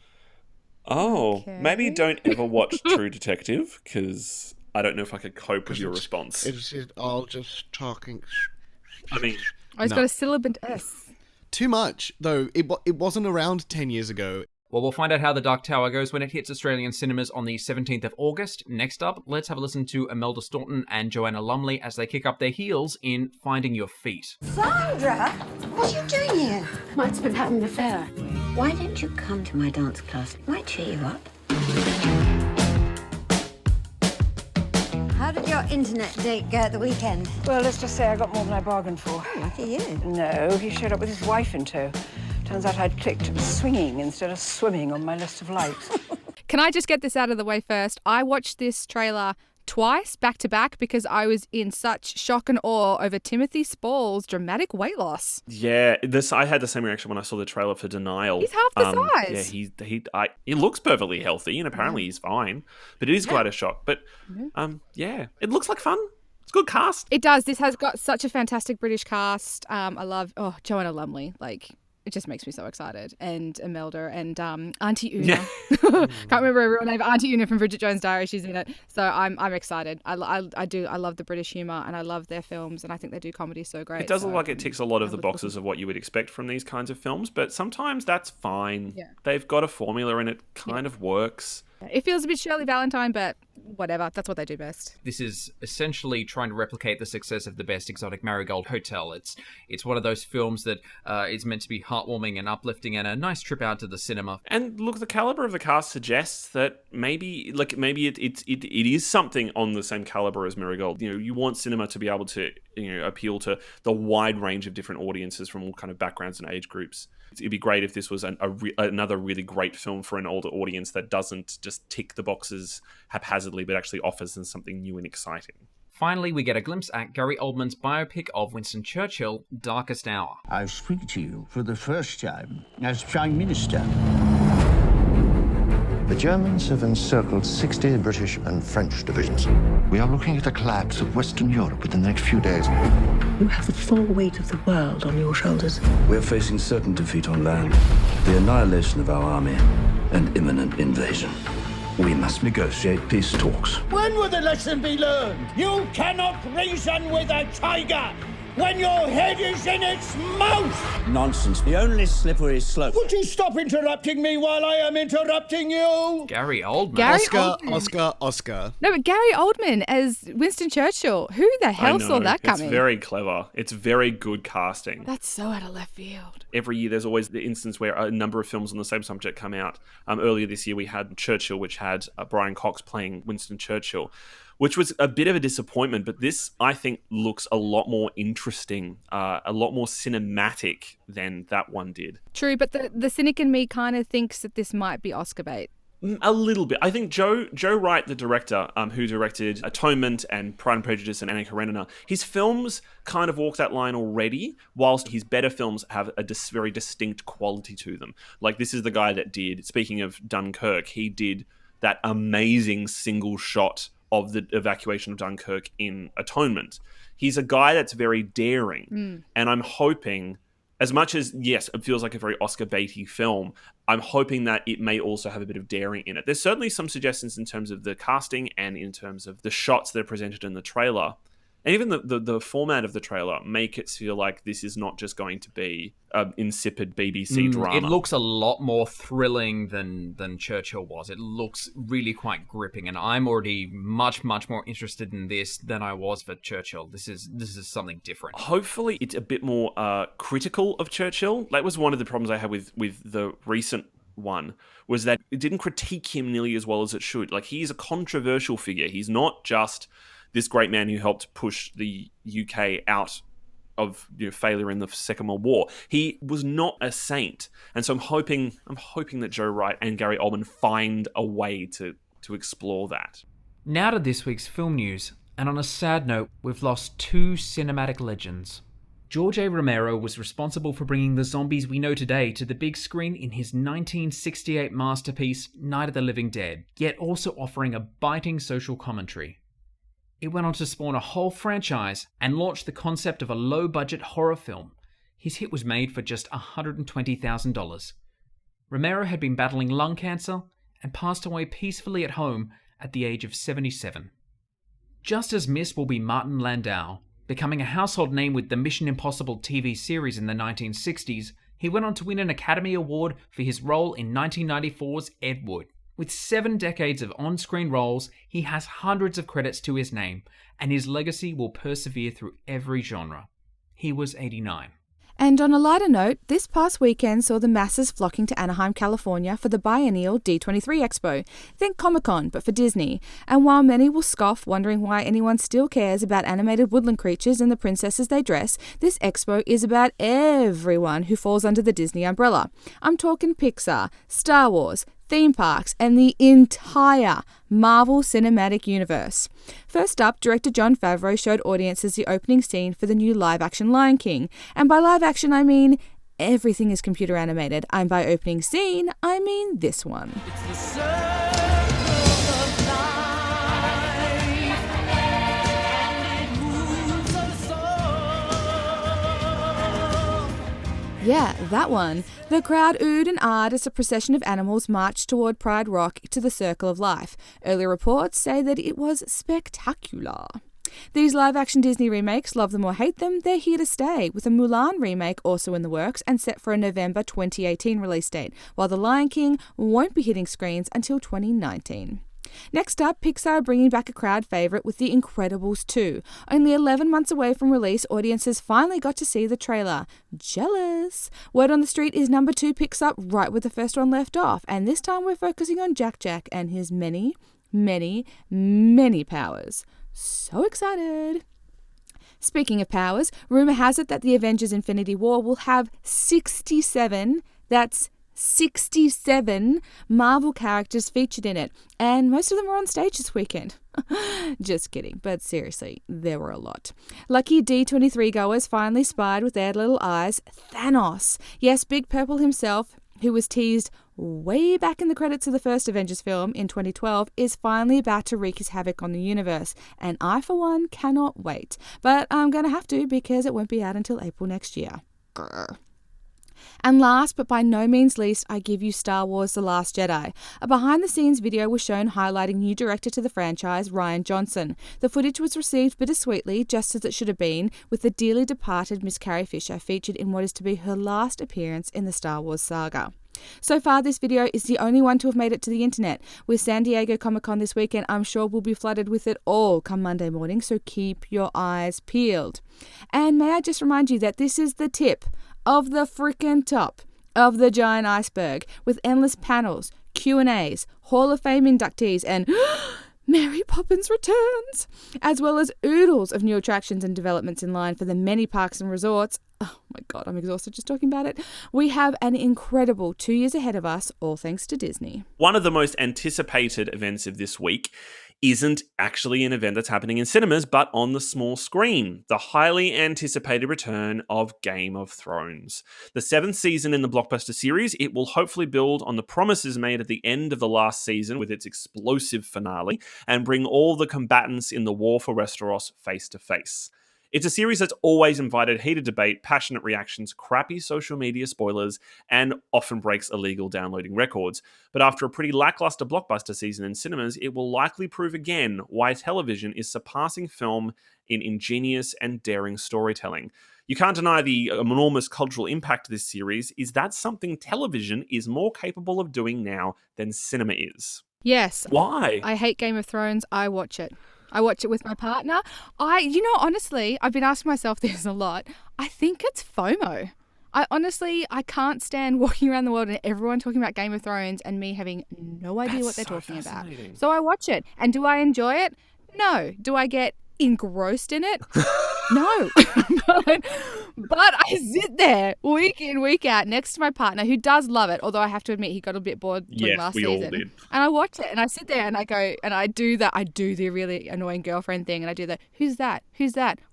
Oh, maybe don't ever watch True Detective, because I don't know if I could cope with your response. It's all just talking. I mean... It's got a sibilant S. Too much, though. It wasn't around 10 years ago. Well, we'll find out how The Dark Tower goes when it hits Australian cinemas on the 17th of August. Next up, let's have a listen to Imelda Staunton and Joanna Lumley as they kick up their heels in Finding Your Feet. Sandra, what are you doing here? Mike's been having an affair. Why don't you come to my dance class? It might cheer you up. How did your internet date go at the weekend? Well, let's just say I got more than I bargained for. Oh, lucky you. No, he showed up with his wife in tow. Turns out I'd clicked swinging instead of swimming on my list of likes. Can I just get this out of the way first? I watched this trailer twice, back to back, because I was in such shock and awe over Timothy Spall's dramatic weight loss. Yeah, I had the same reaction when I saw the trailer for Denial. He's half the size. Yeah, he looks perfectly healthy, and apparently he's fine. But it is quite a shock. But it looks like fun. It's a good cast. It does. This has got such a fantastic British cast. I love Joanna Lumley. It just makes me so excited. And Imelda and Auntie Una. Yeah. Can't remember her real name. Auntie Una from Bridget Jones' Diary. She's in it. So I'm excited. I love the British humour, and I love their films, and I think they do comedy so great. It does look like it ticks a lot of the boxes of what you would expect from these kinds of films, but sometimes that's fine. Yeah. They've got a formula and it kind of works. It feels a bit Shirley Valentine, but whatever. That's what they do best. This is essentially trying to replicate the success of The Best Exotic Marigold Hotel. It's one of those films that is meant to be heartwarming and uplifting and a nice trip out to the cinema. And look, the caliber of the cast suggests that maybe it is something on the same caliber as Marigold. You want cinema to be able to appeal to the wide range of different audiences from all kind of backgrounds and age groups. It'd be great if this was another really great film for an older audience that doesn't just tick the boxes haphazardly, but actually offers them something new and exciting. Finally, we get a glimpse at Gary Oldman's biopic of Winston Churchill, Darkest Hour. I speak to you for the first time as Prime Minister. The Germans have encircled 60 British and French divisions. We are looking at a collapse of Western Europe within the next few days. You have the full weight of the world on your shoulders. We're facing certain defeat on land, the annihilation of our army, and imminent invasion. We must negotiate peace talks. When will the lesson be learned? You cannot reason with a tiger when your head is in its mouth! Nonsense. The only slippery slope. Would you stop interrupting me while I am interrupting you? Gary Oldman. Oscar. No, but Gary Oldman as Winston Churchill. Who the hell saw that coming? It's very clever. It's very good casting. That's so out of left field. Every year there's always the instance where a number of films on the same subject come out. Earlier this year we had Churchill, which had Brian Cox playing Winston Churchill, which was a bit of a disappointment, but this, I think, looks a lot more interesting, a lot more cinematic than that one did. True, but the cynic in me kind of thinks that this might be Oscar bait. A little bit. I think Joe Wright, the director, who directed Atonement and Pride and Prejudice and Anna Karenina, his films kind of walk that line already, whilst his better films have a very distinct quality to them. Like, this is the guy that did, speaking of Dunkirk, he did that amazing single shot of the evacuation of Dunkirk in Atonement. He's a guy that's very daring. And I'm hoping, as much as, yes, it feels like a very Oscar baity film, I'm hoping that it may also have a bit of daring in it. There's certainly some suggestions in terms of the casting and in terms of the shots that are presented in the trailer And even the format of the trailer make it feel like this is not just going to be an insipid BBC drama. It looks a lot more thrilling than Churchill was. It looks really quite gripping, and I'm already much more interested in this than I was for Churchill. This is something different. Hopefully, it's a bit more critical of Churchill. That was one of the problems I had with the recent one, was that it didn't critique him nearly as well as it should. Like, he's a controversial figure. He's not just this great man who helped push the UK out of failure in the Second World War. He was not a saint, and so I'm hoping that Joe Wright and Gary Oldman find a way to explore that. Now to this week's film news, and on a sad note, we've lost two cinematic legends. George A. Romero was responsible for bringing the zombies we know today to the big screen in his 1968 masterpiece, Night of the Living Dead, yet also offering a biting social commentary. It went on to spawn a whole franchise and launched the concept of a low-budget horror film. His hit was made for just $120,000. Romero had been battling lung cancer and passed away peacefully at home at the age of 77. Just as missed will be Martin Landau. Becoming a household name with the Mission Impossible TV series in the 1960s, he went on to win an Academy Award for his role in 1994's Ed Wood. With 7 decades of on-screen roles, he has hundreds of credits to his name, and his legacy will persevere through every genre. He was 89. And on a lighter note, this past weekend saw the masses flocking to Anaheim, California for the biennial D23 Expo. Think Comic-Con, but for Disney. And while many will scoff, wondering why anyone still cares about animated woodland creatures and the princesses they dress, this expo is about everyone who falls under the Disney umbrella. I'm talking Pixar, Star Wars, theme parks, and the entire Marvel Cinematic Universe. First up, director Jon Favreau showed audiences the opening scene for the new live-action Lion King. And by live-action, I mean everything is computer animated. And by opening scene, I mean this one. It's the circle of life, and it moves us all. Yeah, that one. The crowd oohed and ahed as a procession of animals marched toward Pride Rock to the Circle of Life. Early reports say that it was spectacular. These live-action Disney remakes, love them or hate them, they're here to stay, with a Mulan remake also in the works and set for a November 2018 release date, while The Lion King won't be hitting screens until 2019. Next up, Pixar are bringing back a crowd favourite with The Incredibles 2. Only 11 months away from release, audiences finally got to see the trailer. Jealous! Word on the street is number 2 picks up right where the first one left off, and this time we're focusing on Jack and his many, many, many powers. So excited! Speaking of powers, rumour has it that the Avengers Infinity War will have 67, that's 67 Marvel characters featured in it, and most of them were on stage this weekend. Just kidding, but seriously, there were a lot. Lucky D23 goers finally spied with their little eyes Thanos. Yes, Big Purple himself, who was teased way back in the credits of the first Avengers film in 2012, is finally about to wreak his havoc on the universe, and I, for one, cannot wait. But I'm going to have to, because it won't be out until April next year. Grr. And last, but by no means least, I give you Star Wars The Last Jedi. A behind-the-scenes video was shown highlighting new director to the franchise, Rian Johnson. The footage was received bittersweetly, just as it should have been, with the dearly departed Miss Carrie Fisher featured in what is to be her last appearance in the Star Wars saga. So far, this video is the only one to have made it to the internet. With San Diego Comic-Con this weekend, I'm sure we'll be flooded with it all come Monday morning, so keep your eyes peeled. And may I just remind you that this is the tip of the frickin' top of the giant iceberg, with endless panels, Q&As, Hall of Fame inductees, and Mary Poppins returns, as well as oodles of new attractions and developments in line for the many parks and resorts. Oh my god, I'm exhausted just talking about it. We have an incredible 2 years ahead of us, all thanks to Disney. One of the most anticipated events of this week isn't actually an event that's happening in cinemas, but on the small screen. The highly anticipated return of Game of Thrones. The 7th season in the blockbuster series, it will hopefully build on the promises made at the end of the last season with its explosive finale, and bring all the combatants in the war for Westeros face to face. It's a series that's always invited heated debate, passionate reactions, crappy social media spoilers, and often breaks illegal downloading records. But after a pretty lackluster blockbuster season in cinemas, it will likely prove again why television is surpassing film in ingenious and daring storytelling. You can't deny the enormous cultural impact of this series. Is that something television is more capable of doing now than cinema is? Yes. Why? I hate Game of Thrones. I watch it. I watch it with my partner. Honestly, I've been asking myself this a lot. I think it's FOMO. I can't stand walking around the world and everyone talking about Game of Thrones and me having no idea what they're talking about. So I watch it. And do I enjoy it? No. Do I get engrossed in it? No. but I sit there week in, week out next to my partner who does love it, although I have to admit he got a bit bored during last season. Yes, we all did. And I watch it and I sit there and I go and I do the really annoying girlfriend thing and I do the who's that?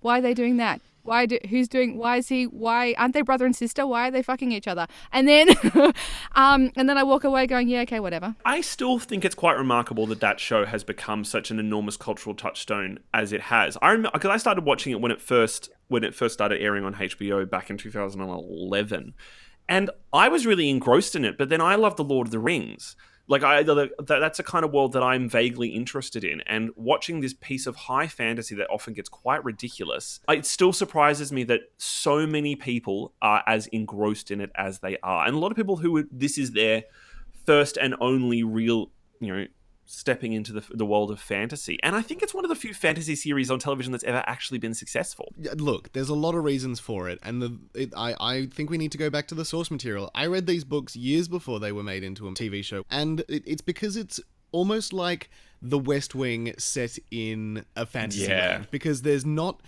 Why are they doing that? Why aren't they brother and sister? Why are they fucking each other? And then I walk away going, yeah, okay, whatever. I still think it's quite remarkable that show has become such an enormous cultural touchstone as it has. I remember because I started watching it when it first started airing on HBO back in 2011, and I was really engrossed in it. But then I love The Lord of the Rings. That's a kind of world that I'm vaguely interested in. And watching this piece of high fantasy that often gets quite ridiculous, it still surprises me that so many people are as engrossed in it as they are. And a lot of people this is their first and only real, stepping into the world of fantasy. And I think it's one of the few fantasy series on television that's ever actually been successful. Look, there's a lot of reasons for it, and I think we need to go back to the source material. I read these books years before they were made into a TV show, and it's because it's almost like The West Wing set in a fantasy land, because there's not...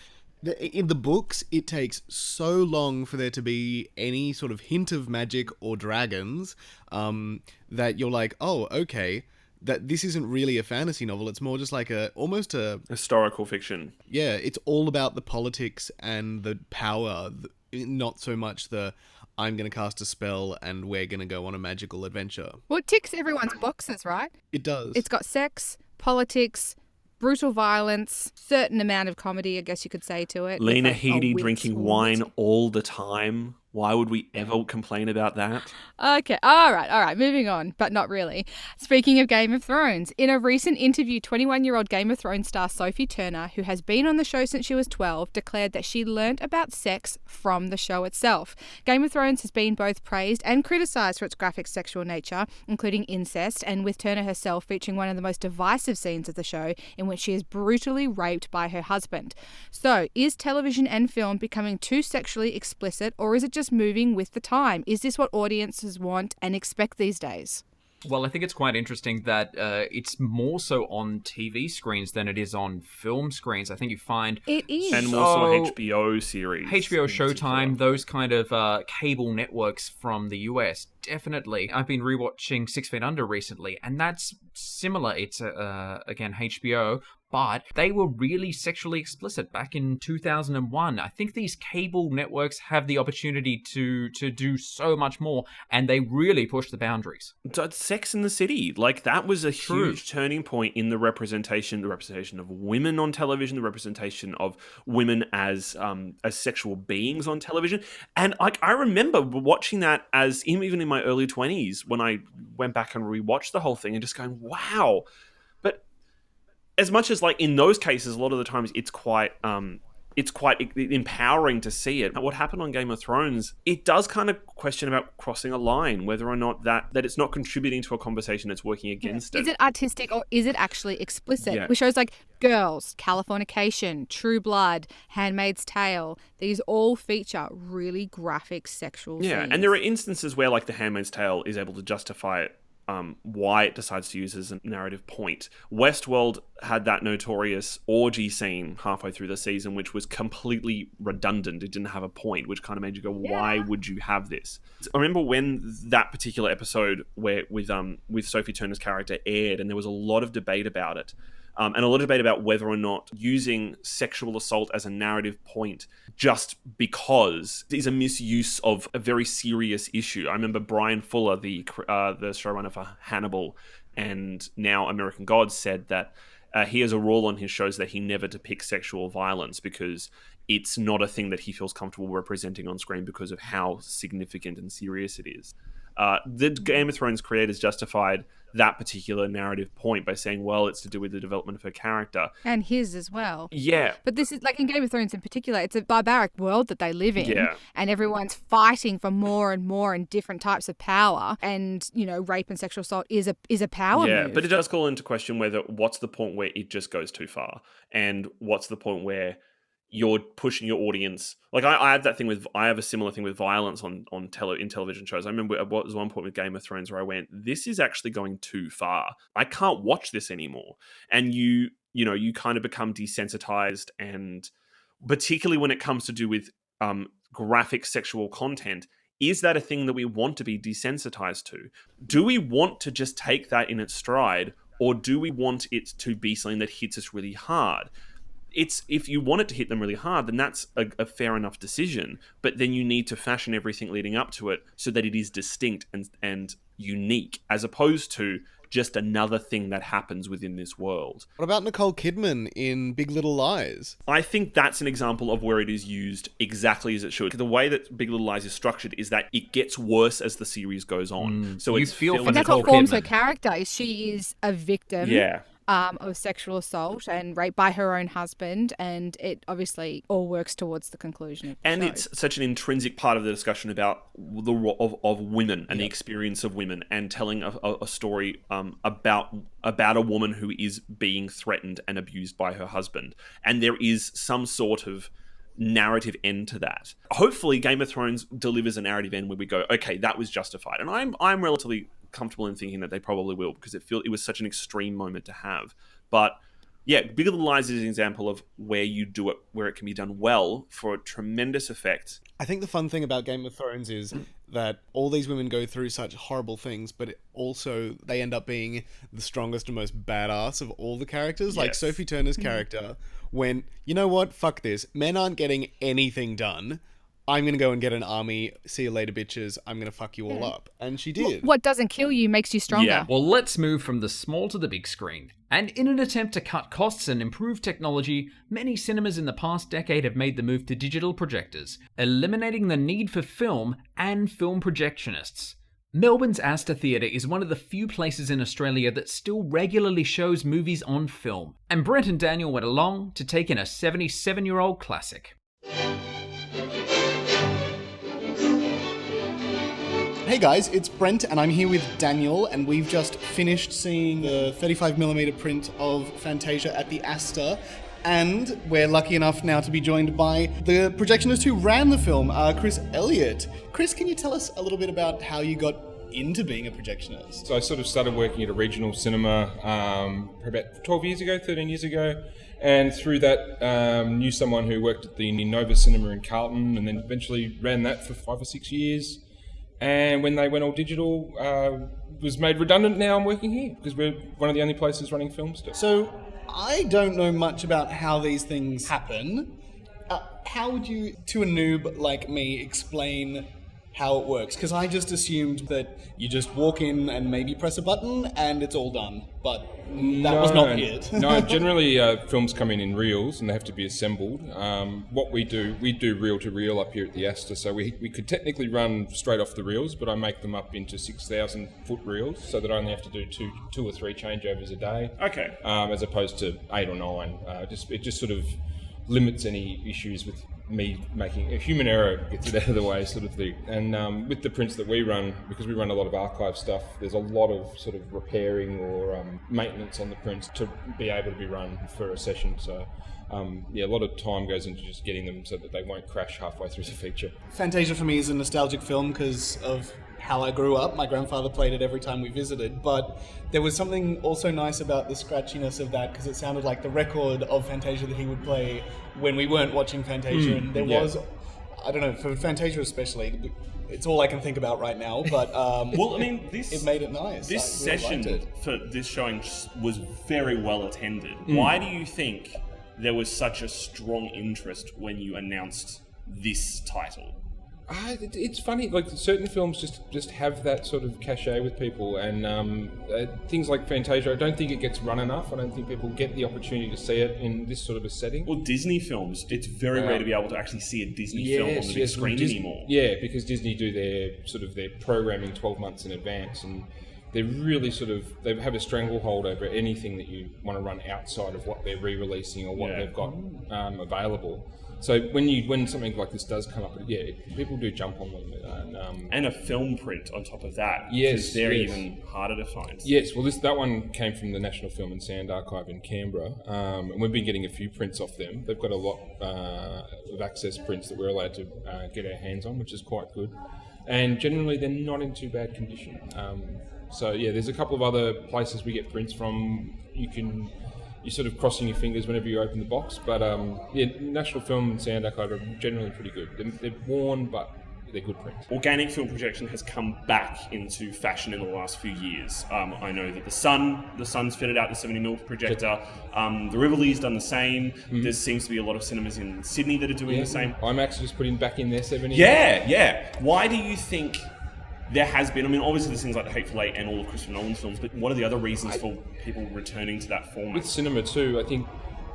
In the books, it takes so long for there to be any sort of hint of magic or dragons that you're like, oh, okay... that this isn't really a fantasy novel. It's more just like almost a historical fiction. Yeah, it's all about the politics and the power, not so much the I'm going to cast a spell and we're going to go on a magical adventure. Well, it ticks everyone's boxes, right? It does. It's got sex, politics, brutal violence, certain amount of comedy, I guess you could say, to it. Lena Headey drinking wine all the time. Why would we ever complain about that? Okay, all right, moving on, but not really. Speaking of Game of Thrones, in a recent interview, 21-year-old Game of Thrones star Sophie Turner, who has been on the show since she was 12, declared that she learnt about sex from the show itself. Game of Thrones has been both praised and criticised for its graphic sexual nature, including incest, and with Turner herself featuring one of the most divisive scenes of the show in which she is brutally raped by her husband. So, is television and film becoming too sexually explicit, or is it just moving with the time? Is this what audiences want and expect these days? Well, I think it's quite interesting that it's more so on TV screens than it is on film screens. I think you find... It is. And more so on HBO series. HBO, Showtime, those kind of cable networks from the US, definitely. I've been rewatching 6 Feet Under recently, and that's similar. It's, again, HBO, but they were really sexually explicit back in 2001. I think these cable networks have the opportunity to do so much more, and they really push the boundaries. Sex in the City, that was a huge turning point in the representation of women on television, the representation of women as sexual beings on television. And I remember watching that as even in my early 20s when I went back and rewatched the whole thing and just going, wow. But as much as in those cases, a lot of the times it's quite empowering to see it. What happened on Game of Thrones, it does kind of question about crossing a line, whether or not that it's not contributing to a conversation, it's working against it. Is it artistic or is it actually explicit? Yeah. With shows like Girls, Californication, True Blood, Handmaid's Tale, these all feature really graphic sexual scenes. And there are instances where The Handmaid's Tale is able to justify it. Why it decides to use as a narrative point. Westworld had that notorious orgy scene halfway through the season, which was completely redundant. It didn't have a point, which kind of made you go, why would you have this? I remember when that particular episode with Sophie Turner's character aired, and there was a lot of debate about it. And a lot of debate about whether or not using sexual assault as a narrative point just because is a misuse of a very serious issue. I remember Brian Fuller, the showrunner for Hannibal and now American Gods, said that he has a rule on his shows that he never depicts sexual violence because it's not a thing that he feels comfortable representing on screen because of how significant and serious it is. The Game of Thrones creators justified that particular narrative point by saying, well, it's to do with the development of her character. And his as well. Yeah. But this is, like in Game of Thrones in particular, it's a barbaric world that they live in. Yeah. And everyone's fighting for more and more and different types of power. And, you know, rape and sexual assault is a power move. But it does call into question whether what's the point where it just goes too far, and what's the point where you're pushing your audience. Like I have a similar thing with violence in television shows. I remember there was one point with Game of Thrones where I went, this is actually going too far. I can't watch this anymore. And you kind of become desensitized, and particularly when it comes to do with graphic sexual content, is that a thing that we want to be desensitized to? Do we want to just take that in its stride, or do we want it to be something that hits us really hard? If you want it to hit them really hard, then that's a fair enough decision. But then you need to fashion everything leading up to it so that it is distinct and unique, as opposed to just another thing that happens within this world. What about Nicole Kidman in Big Little Lies? I think that's an example of where it is used exactly as it should. The way that Big Little Lies is structured is that it gets worse as the series goes on. So you feel for and that's Nicole what forms Kidman. her character. Is she is a victim. Yeah. Of sexual assault and rape by her own husband, and it obviously all works towards the conclusion of the show. It's such an intrinsic part of the discussion about the of women and the experience of women, and telling a story about a woman who is being threatened and abused by her husband, and there is some sort of narrative end to that. Hopefully, Game of Thrones delivers a narrative end where we go, okay, that was justified, and I'm relatively comfortable in thinking that they probably will, because it was such an extreme moment to have. But yeah, Big Little Lies is an example of where you do it, where it can be done well for a tremendous effect. I think the fun thing about Game of Thrones is that all these women go through such horrible things, but also they end up being the strongest and most badass of all the characters. Like Sophie Turner's character went, you know what, fuck this. Men aren't getting anything done. I'm going to go and get an army. See you later, bitches. I'm going to fuck you all up. And she did. What doesn't kill you makes you stronger. Yeah. Well, let's move from the small to the big screen. And in an attempt to cut costs and improve technology, many cinemas in the past decade have made the move to digital projectors, eliminating the need for film and film projectionists. Melbourne's Astor Theatre is one of the few places in Australia that still regularly shows movies on film. And Brent and Daniel went along to take in a 77-year-old classic. Hey guys, it's Brent and I'm here with Daniel, and we've just finished seeing the 35mm print of Fantasia at the Astor, and we're lucky enough now to be joined by the projectionist who ran the film, Chris Elliott. Chris, can you tell us a little bit about how you got into being a projectionist? So I sort of started working at a regional cinema about 12 years ago, 13 years ago, and through that knew someone who worked at the Nova Cinema in Carlton, and then eventually ran that for 5 or 6 years. And when they went all digital, was made redundant. Now I'm working here because we're one of the only places running film still. So I don't know much about how these things happen. How would you, to a noob like me, explain how it works? Because I just assumed that you just walk in and maybe press a button and it's all done. But that was not it. No, generally films come in reels and they have to be assembled. What we do reel to reel up here at the Astor, so we could technically run straight off the reels, but I make them up into 6,000 foot reels so that I only have to do two or three changeovers a day. Okay. As opposed to 8 or 9. It just sort of limits any issues with me making a human error, gets it out of the way sort of thing. And with the prints that we run, because we run a lot of archive stuff, there's a lot of sort of repairing or maintenance on the prints to be able to be run for a session. So a lot of time goes into just getting them so that they won't crash halfway through the feature. Fantasia for me is a nostalgic film because of how I grew up. My grandfather played it every time we visited, but there was something also nice about the scratchiness of that because it sounded like the record of Fantasia that he would play when we weren't watching Fantasia, and there was, I don't know, for Fantasia especially, it's all I can think about right now, but well, I mean, it made it nice. This session for this showing was very well attended. Why do you think there was such a strong interest when you announced this title? It's funny, like certain films just have that sort of cachet with people, and things like Fantasia, I don't think it gets run enough. I don't think people get the opportunity to see it in this sort of a setting. Well, Disney films, it's very rare to be able to actually see a Disney film on the big screen anymore. Yeah, because Disney do their programming 12 months in advance, and they're really they have a stranglehold over anything that you want to run outside of what they're re-releasing or what they've got available. So when something like this does come up, people do jump on them. And a film print on top of that. Yes, they're even harder to find. Yes, well, that one came from the National Film and Sound Archive in Canberra, and we've been getting a few prints off them. They've got a lot of access prints that we're allowed to get our hands on, which is quite good. And generally, they're not in too bad condition. So there's a couple of other places we get prints from. You're sort of crossing your fingers whenever you open the box, but National Film and Sound Archive are generally pretty good. They're worn, but they're good prints. Organic film projection has come back into fashion in the last few years. I know that the Sun's fitted out the 70mm projector. The Riverlee's done the same. There seems to be a lot of cinemas in Sydney that are doing the same. IMAX just putting back in their 70. Yeah. Why do you think there has been, obviously there's things like The Hateful Eight and all of Christopher Nolan's films, but what are the other reasons for people returning to that format? With cinema too, I think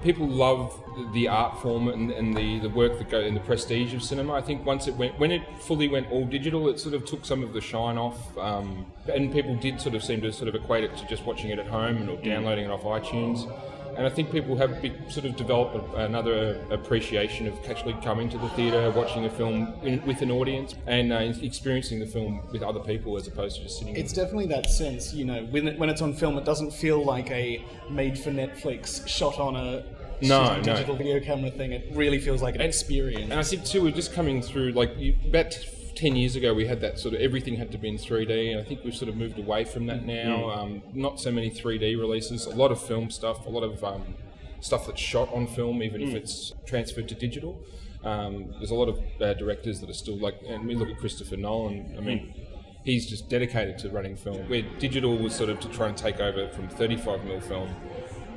people love the art form and the work that goes in the prestige of cinema. I think when it fully went all digital, it sort of took some of the shine off, and people did seem to equate it to just watching it at home or downloading it off iTunes. And I think people have developed another appreciation of actually coming to the theatre, watching a film with an audience, and experiencing the film with other people as opposed to just sitting. It's definitely that sense, when it's on film, it doesn't feel like a made-for-Netflix shot on a digital video camera thing. It really feels like an experience. And I think too, we're just coming through about 10 years ago, we had that everything had to be in 3D, and I think we've moved away from that now. Not so many 3D releases, a lot of film stuff, a lot of stuff that's shot on film, even if it's transferred to digital. There's a lot of directors that are still and we look at Christopher Nolan, he's just dedicated to running film, where digital was to try and take over from 35mm film.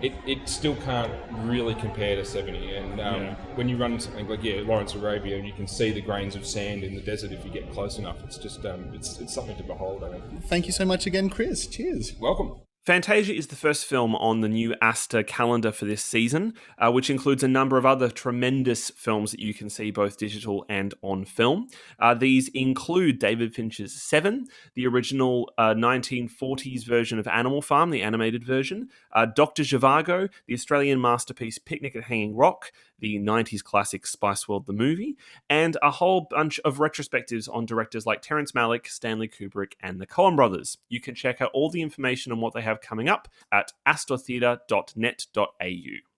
It still can't really compare to 70, and when you run something like Lawrence Arabia, you can see the grains of sand in the desert if you get close enough. It's just it's something to behold, I think. Thank you so much again, Chris. Cheers. Welcome. Fantasia is the first film on the new ASTA calendar for this season, which includes a number of other tremendous films that you can see both digital and on film. These include David Fincher's Seven, the original 1940s version of Animal Farm, the animated version, Dr. Zhivago, the Australian masterpiece Picnic at Hanging Rock, the 90s classic Spice World the movie, and a whole bunch of retrospectives on directors like Terrence Malick, Stanley Kubrick, and the Coen brothers. You can check out all the information on what they have coming up at astortheatre.net.au.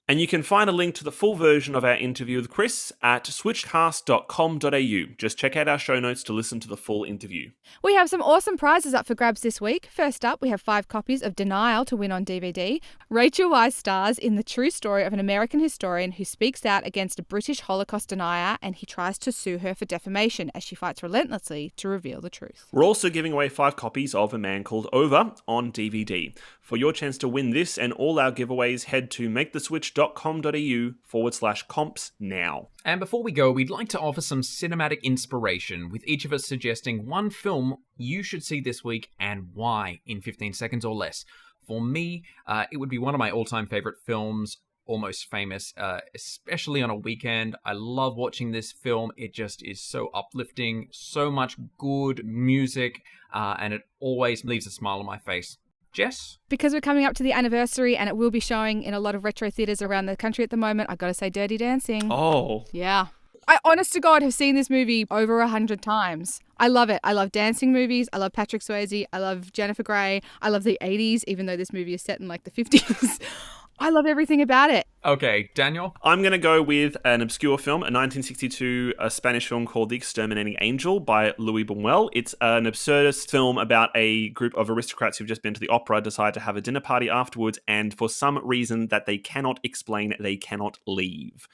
And you can find a link to the full version of our interview with Chris at switchcast.com.au. Just check out our show notes to listen to the full interview. We have some awesome prizes up for grabs this week. First up, we have 5 copies of Denial to win on DVD. Rachel Weisz stars in the true story of an American historian who speaks out against a British Holocaust denier, and he tries to sue her for defamation as she fights relentlessly to reveal the truth. We're also giving away 5 copies of A Man Called Over on DVD. For your chance to win this and all our giveaways, head to maketheswitch.com.au/comps now. And before we go, we'd like to offer some cinematic inspiration, with each of us suggesting one film you should see this week and why in 15 seconds or less. For me, it would be one of my all-time favorite films, Almost Famous, especially on a weekend. I love watching this film. It just is so uplifting, so much good music, and it always leaves a smile on my face. Jess? Because we're coming up to the anniversary and it will be showing in a lot of retro theatres around the country at the moment, I've got to say Dirty Dancing. Oh. Yeah. I, honest to God, have seen this movie over 100 times. I love it. I love dancing movies. I love Patrick Swayze. I love Jennifer Grey. I love the 80s, even though this movie is set in the 50s. I love everything about it. Okay, Daniel? I'm going to go with an obscure film, a 1962 Spanish film called The Exterminating Angel by Luis Buñuel. It's an absurdist film about a group of aristocrats who've just been to the opera, decide to have a dinner party afterwards, and for some reason that they cannot explain, they cannot leave.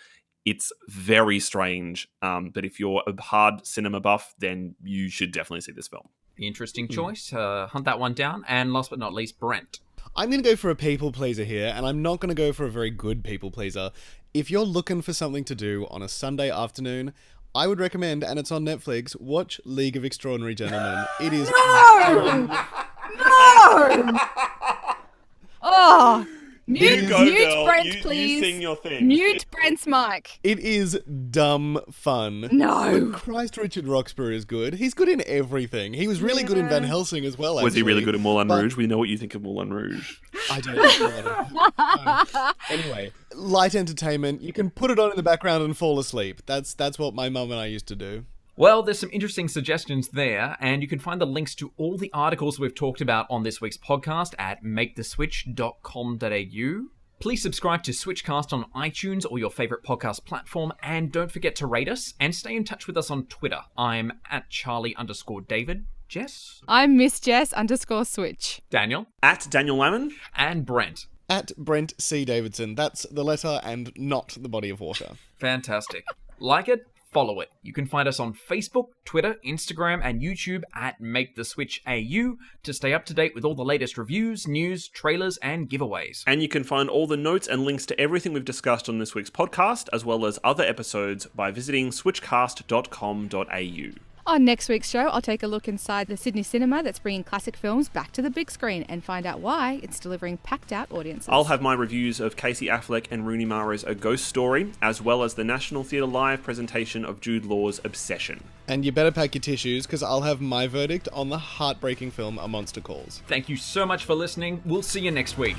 It's very strange, but if you're a hard cinema buff, then you should definitely see this film. Interesting choice. Hunt that one down. And last but not least, Brent. I'm going to go for a people pleaser here, and I'm not going to go for a very good people pleaser. If you're looking for something to do on a Sunday afternoon, I would recommend, and it's on Netflix, watch League of Extraordinary Gentlemen. It is... No! Oh! Mute Brent, please. You sing your thing. Mute Brent's mic. It is dumb fun. No. But Christ, Richard Roxburgh is good. He's good in everything. He was really good in Van Helsing as well, actually. Was he really good in Moulin Rouge? We know what you think of Moulin Rouge. I don't know. Anyway, light entertainment. You can put it on in the background and fall asleep. That's what my mum and I used to do. Well, there's some interesting suggestions there, and you can find the links to all the articles we've talked about on this week's podcast at maketheswitch.com.au. Please subscribe to SWITCHCast on iTunes or your favourite podcast platform, and don't forget to rate us and stay in touch with us on Twitter. I'm at Charlie_David. Jess? I'm Miss Jess _Switch. Daniel? At Daniel Lamon. And Brent? At Brent C. Davidson. That's the letter and not the body of water. Fantastic. Like it? Follow it. You can find us on Facebook, Twitter, Instagram, and YouTube at MakeTheSwitchAU to stay up to date with all the latest reviews, news, trailers, and giveaways. And you can find all the notes and links to everything we've discussed on this week's podcast, as well as other episodes, by visiting switchcast.com.au. On next week's show, I'll take a look inside the Sydney cinema that's bringing classic films back to the big screen and find out why it's delivering packed-out audiences. I'll have my reviews of Casey Affleck and Rooney Mara's A Ghost Story, as well as the National Theatre Live presentation of Jude Law's Obsession. And you better pack your tissues, because I'll have my verdict on the heartbreaking film A Monster Calls. Thank you so much for listening. We'll see you next week.